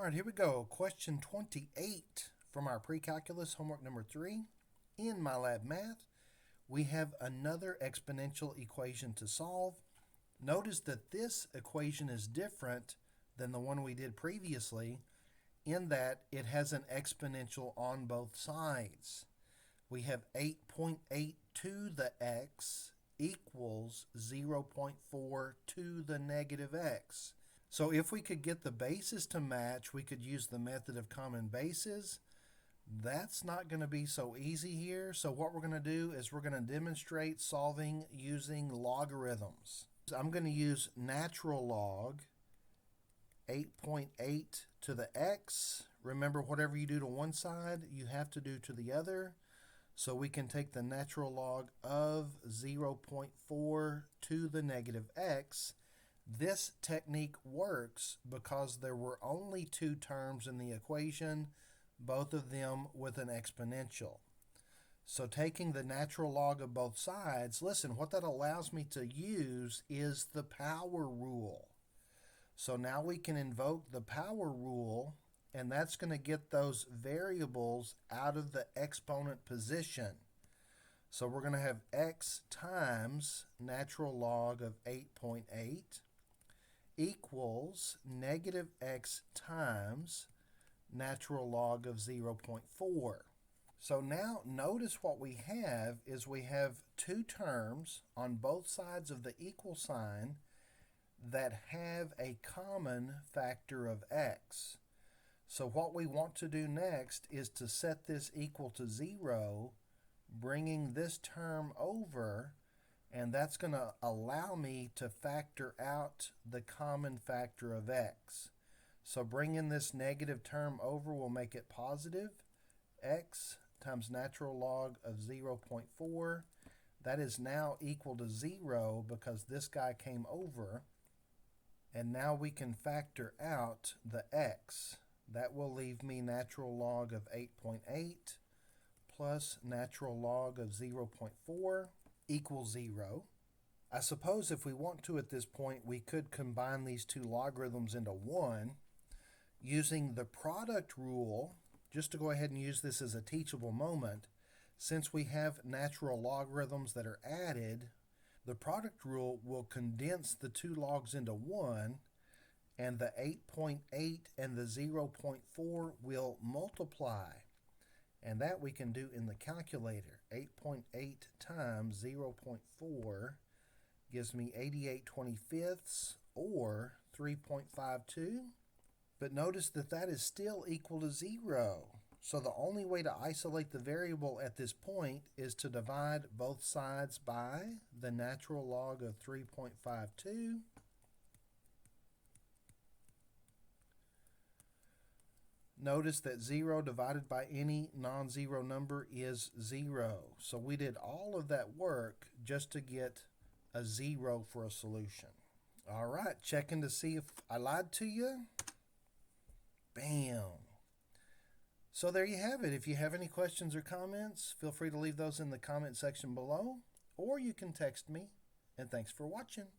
All right, here we go. Question 28 from our Precalculus homework number 3. In MyLab Math, we have another exponential equation to solve. Notice that this equation is different than the one we did previously in that it has an exponential on both sides. We have 8.8 to the x equals 0.4 to the negative x. So if we could get the bases to match, we could use the method of common bases. That's not going to be so easy here. So what we're going to do is we're going to demonstrate solving using logarithms. I'm going to use natural log 8.8 to the x. Remember, whatever you do to one side, you have to do to the other. So we can take the natural log of 0.4 to the negative x. This technique works because there were only two terms in the equation, both of them with an exponential. So taking the natural log of both sides, listen, what that allows me to use is the power rule. So now we can invoke the power rule, and that's going to get those variables out of the exponent position. So we're going to have x times natural log of 8.8 equals negative x times natural log of 0.4. So now notice what we have is we have two terms on both sides of the equal sign that have a common factor of x. So what we want to do next is to set this equal to 0, bringing this term over, and that's going to allow me to factor out the common factor of x. So bringing this negative term over will make it positive. X times natural log of 0.4. That is now equal to 0 because this guy came over. And now we can factor out the x. That will leave me natural log of 8.8 plus natural log of 0.4 equals 0. I suppose if we want to at this point, we could combine these two logarithms into one using the product rule. Just to go ahead and use this as a teachable moment, since we have natural logarithms that are added, the product rule will condense the two logs into one, and the 8.8 and the 0.4 will multiply. And that we can do in the calculator. 8.8 times 0.4 gives me 88/25 or 3.52. But notice that that is still equal to 0. So the only way to isolate the variable at this point is to divide both sides by the natural log of 3.52. Notice that 0 divided by any non-zero number is 0. So we did all of that work just to get a 0 for a solution. All right, checking to see if I lied to you. Bam. So there you have it. If you have any questions or comments, feel free to leave those in the comment section below, or you can text me. And thanks for watching.